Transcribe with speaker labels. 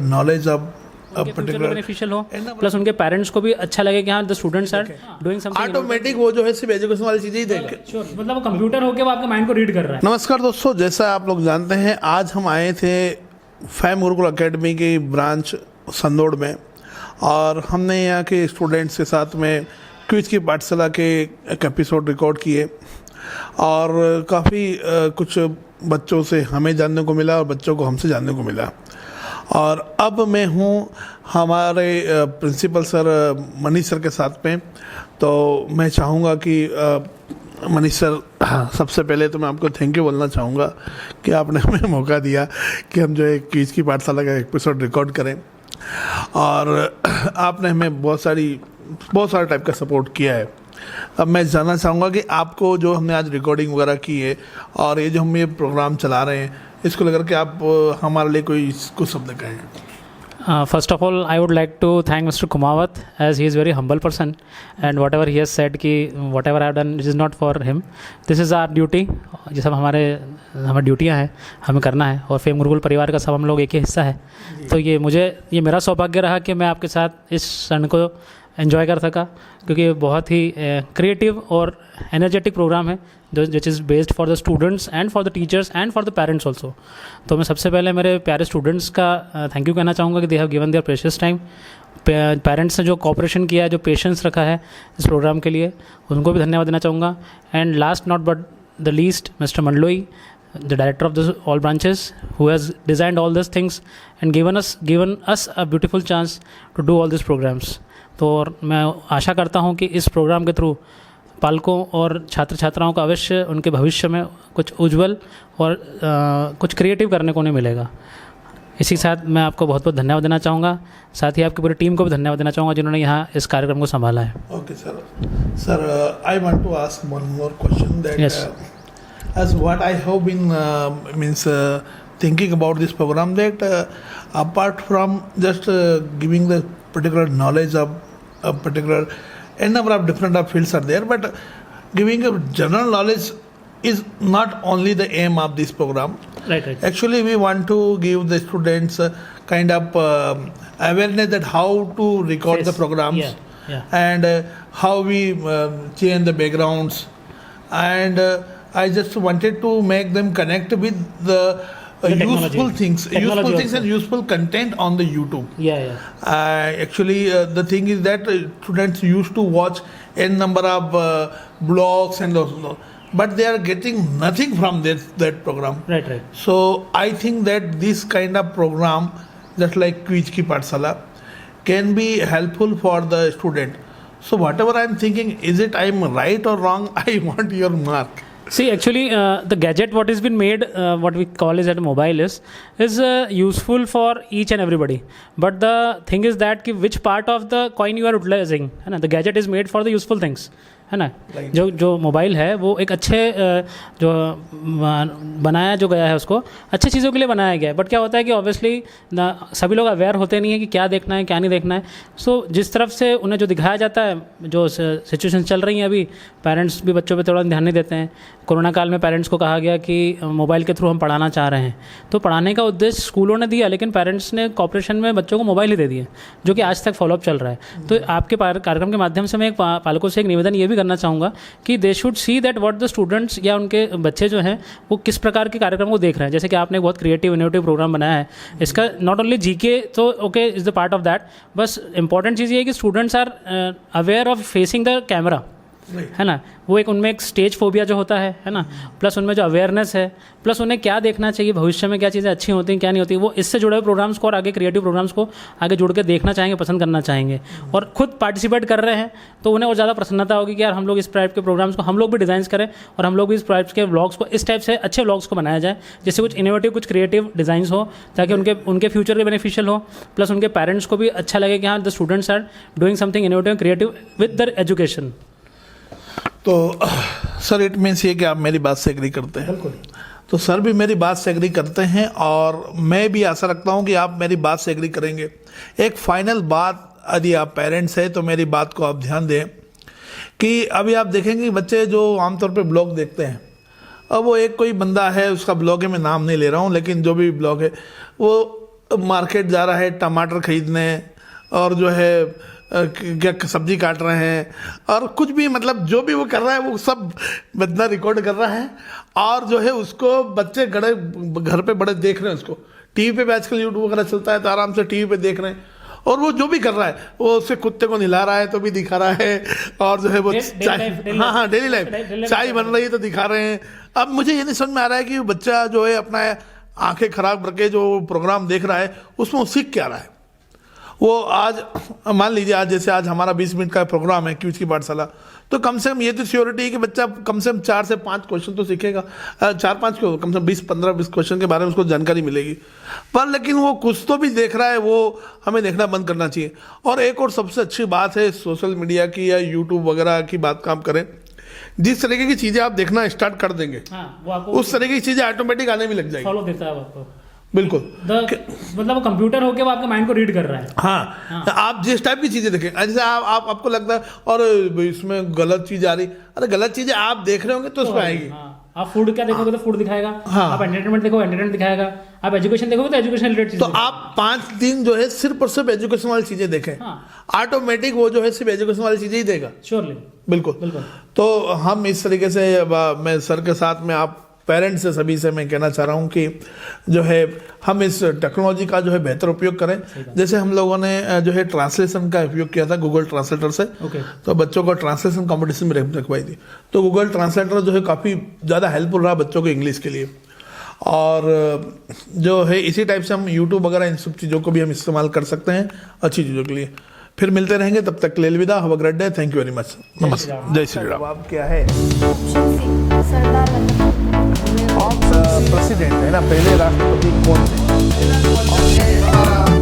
Speaker 1: Knowledge of
Speaker 2: particular beneficial हो, plus उनके parents को भी अच्छा लगे कि हाँ the students are doing something
Speaker 1: automatic वो जो है सिर्फ एजुकेशन वाली चीजें ही देख।
Speaker 2: श्योर, मतलब वो कंप्यूटर होके वो आपके माइंड को रीड कर रहा है।
Speaker 1: नमस्कार दोस्तों, जैसा आप लोग जानते हैं आज हम आए थे फैम गुरुकुल एकेडमी की ब्रांच संदोड़ में, और हमने यहाँ के स्टूडेंट्स के साथ में क्विज की पाठशाला के एक एपिसोड रिकॉर्ड किए, और काफ़ी कुछ बच्चों से हमें जानने को मिला और बच्चों को हमसे जानने को मिला। और अब मैं हूँ हमारे प्रिंसिपल सर मनीष सर के साथ में, तो मैं चाहूँगा कि मनीष सर, सबसे पहले तो मैं आपको थैंक यू बोलना चाहूँगा कि आपने हमें मौका दिया कि हम जो है क्विज की पाठशाला का एपिसोड रिकॉर्ड करें, और आपने हमें बहुत सारे टाइप का सपोर्ट किया है। अब मैं जानना चाहूँगा कि आपको जो हमने आज रिकॉर्डिंग वगैरह की है और ये जो हम ये प्रोग्राम चला रहे हैं, इसको लेकर के आप हमारे लिए कुछ शब्द कहें।
Speaker 2: First of all, I would like to thank Mr. Kumawat, as he is very humble person, and whatever he has said कि whatever I have done, it is not for him. This is our duty. ये सब हमारी ड्यूटियाँ हैं, हमें करना है, और fame Gurukul परिवार का सब हम लोग एक ही हिस्सा है। तो ये मेरा सौभाग्य रहा कि मैं आपके साथ इस क्षण को एंजॉय कर सका, क्योंकि ये बहुत ही क्रिएटिव और एनर्जेटिक प्रोग्राम है जो which is based for the students and for the teachers and for the parents also. तो मैं सबसे पहले मेरे प्यारे स्टूडेंट्स का थैंक यू कहना चाहूँगा कि they have given their precious time. Parents ने जो कोऑपरेशन किया है, जो पेशेंस रखा है इस प्रोग्राम के लिए, उनको भी धन्यवाद देना चाहूँगा। And last not but the least, mister Mandloi, the director of the all branches, who has designed all these things and given us a beautiful chance to do all these programs. तो मैं आशा करता हूँ कि इस प्रोग्राम के through पालकों और छात्र छात्राओं का अवश्य उनके भविष्य में कुछ उज्जवल और कुछ क्रिएटिव करने को नहीं मिलेगा। इसी के साथ मैं आपको बहुत बहुत धन्यवाद देना चाहूँगा, साथ ही आपकी पूरी टीम को भी धन्यवाद देना चाहूँगा जिन्होंने यहाँ इस कार्यक्रम को संभाला है।
Speaker 1: Okay sir, I want to ask one more question that as what I have been thinking about this program, that apart from just giving the particular knowledge of a particular number of different fields are there, but giving a general knowledge is not only the aim of this program.
Speaker 2: Right.
Speaker 1: Actually, we want to give the students kind of awareness that how to record the programs, and how we change the backgrounds, and I just wanted to make them connect with the useful things and useful content on the YouTube. Actually, the thing is that students used to watch n number of blogs and those, but they are getting nothing from that program.
Speaker 2: Right.
Speaker 1: So I think that this kind of program, just like Quiz Ki Pathshala, can be helpful for the student. So whatever I am thinking, is it I am right or wrong? I want your mark.
Speaker 2: See, actually, the gadget what has been made, what we call is that mobile is useful for each and everybody. But the thing is that which part of the coin you are utilizing, है ना? The gadget is made for the useful things, है ना? जो mobile है वो एक अच्छे जो बनाया जो गया है उसको अच्छी चीज़ों के लिए बनाया गया है। बट क्या होता है कि ऑब्वियसली सभी लोग अवेयर होते नहीं है कि क्या देखना है क्या नहीं देखना है। सो जिस तरफ से उन्हें जो दिखाया जाता है, जो सिचुएशन चल रही है अभी, पेरेंट्स भी बच्चों पे थोड़ा ध्यान नहीं देते हैं। कोरोना काल में पेरेंट्स को कहा गया कि मोबाइल के थ्रू हम पढ़ाना चाह रहे हैं, तो पढ़ाने का उद्देश्य स्कूलों ने दिया, लेकिन पेरेंट्स ने कॉपरेशन में बच्चों को मोबाइल ही दे दिए, जो कि आज तक फॉलोअप चल रहा है। तो आपके कार्यक्रम के माध्यम से मैं एक पालकों से एक निवेदन ये भी करना चाहूँगा कि they should see that what the students या उनके बच्चे जो हैं वो किस प्रकार के कार्यक्रम को देख रहे हैं। जैसे कि आपने एक बहुत क्रिएटिव इनोवेटिव प्रोग्राम बनाया है, इसका नॉट ओनली जीके तो okay is the part of that, बस इंपॉर्टेंट चीज़ ये है कि students are aware of facing the camera, है ना? वो एक उनमें एक स्टेज फोबिया जो होता है ना, प्लस उनमें जो अवेयरनेस है, प्लस उन्हें क्या देखना चाहिए भविष्य में, क्या चीज़ें अच्छी होती हैं क्या नहीं होती, वो इससे जुड़े हुए प्रोग्राम्स को और आगे क्रिएटिव प्रोग्राम्स को आगे जुड़ के देखना चाहेंगे, पसंद करना चाहेंगे, और खुद पार्टिसिपेट कर रहे हैं तो उन्हें और ज़्यादा प्रसन्नता होगी कि यार हम लोग इस टाइप के प्रोग्राम्स को हम लोग भी डिज़ाइन करें, और हम लोग भी इस टाइप के व्लॉग्स को इस टाइप से अच्छे व्लॉग्स को बनाया जाए, जिससे कुछ इनोवेटिव कुछ क्रिएटिव डिज़ाइंस हो, ताकि उनके फ्यूचर के बेनिफिशियल हो, प्लस उनके पेरेंट्स को भी अच्छा लगे कि हाँ the students are doing something innovative creative with their education.
Speaker 1: तो सर, इट मीन्स ये कि आप मेरी बात से एग्री करते हैं?
Speaker 2: बिल्कुल।
Speaker 1: तो सर भी मेरी बात से एग्री करते हैं, और मैं भी आशा रखता हूँ कि आप मेरी बात से एग्री करेंगे। एक फाइनल बात, यदि आप पेरेंट्स हैं तो मेरी बात को आप ध्यान दें कि अभी आप देखेंगे कि बच्चे जो आमतौर पे ब्लॉग देखते हैं, अब वो एक कोई बंदा है, उसका ब्लॉग है, मैं नाम नहीं ले रहा हूँ, लेकिन जो भी ब्लॉग है वो मार्केट जा रहा है टमाटर खरीदने और जो है क्या सब्जी काट रहे हैं और कुछ भी मतलब जो भी वो कर रहा है वो सब बंदा रिकॉर्ड कर रहा है और जो है उसको बच्चे गड़े घर पे बड़े देख रहे हैं उसको। टीवी पे भी आजकल यूट्यूब वगैरह चलता है तो आराम से टीवी पे देख रहे हैं और वो जो भी कर रहा है वो उससे कुत्ते को नहला रहा है तो भी दिखा रहा है और जो है वो हाँ डेली लाइफ चाय बन रही है तो दिखा रहे हैं। अब मुझे ये नहीं समझ में आ रहा है कि बच्चा जो है अपना आंखें खराब करके जो प्रोग्राम देख रहा है उसमें वो सीख क्या रहा है। वो आज मान लीजिए आज जैसे आज हमारा 20 मिनट का प्रोग्राम है क्विज की पाठशाला तो कम से कम ये तो श्योरिटी है कि बच्चा कम से कम 4 से 5 क्वेश्चन तो सीखेगा। 4-5 क्यों कम से कम 20-15-20 क्वेश्चन के बारे में उसको जानकारी मिलेगी पर लेकिन वो कुछ तो भी देख रहा है वो हमें देखना बंद करना चाहिए। और एक और सबसे अच्छी बात है सोशल मीडिया की या यूट्यूब वगैरह की बात काम करें जिस तरीके की चीज़ें आप देखना स्टार्ट कर देंगे
Speaker 2: वो आपको
Speaker 1: उस तरीके की चीज़ें ऑटोमेटिक आने भी लग जाएगी।
Speaker 2: फॉलो देता है आपको
Speaker 1: बिल्कुल
Speaker 2: मतलब वो कंप्यूटर होके वो आपके माइंड को रीड कर रहा है।
Speaker 1: हाँ आप जिस टाइप की चीजें देखें जैसे आपको लगता है और इसमें गलत चीज आ रही अरे गलत चीजें आप देख रहे होंगे तो उसमें आएगी।
Speaker 2: आप फूड क्या देखोगे तो फूड दिखाएगा। आप एंटरटेनमेंट देखोगे एंटरटेनमेंट दिखाएगा। आप एजुकेशन देखोगे तो एजुकेशन रिलेटेड
Speaker 1: तो आप 5 दिन जो है सिर्फ और सिर्फ एजुकेशन वाली चीजें देखें ऑटोमेटिक वो जो है सिर्फ एजुकेशन वाली चीजें ही देगा।
Speaker 2: श्योरली
Speaker 1: बिल्कुल। तो हम इस तरीके से मैं सर के साथ में आप पेरेंट्स से सभी से मैं कहना चाह रहा हूँ कि जो है हम इस टेक्नोलॉजी का जो है बेहतर उपयोग करें। जैसे हम लोगों ने जो है ट्रांसलेशन का उपयोग किया था गूगल ट्रांसलेटर से तो बच्चों को ट्रांसलेशन कंपटीशन में रखवाई थी तो गूगल ट्रांसलेटर जो है काफ़ी ज़्यादा हेल्पफुल रहा बच्चों को इंग्लिश के लिए। और जो है इसी टाइप से हम यूट्यूब वगैरह इन सब चीज़ों को भी हम इस्तेमाल कर सकते हैं अच्छी चीज़ों के लिए। फिर मिलते रहेंगे तब तक ले अलविदा। Have a great day. Thank you very much. नमस्कार। जय श्री राम। अब क्या है प्रेसिडेंट है ना पहले राष्ट्रपति कौन थे?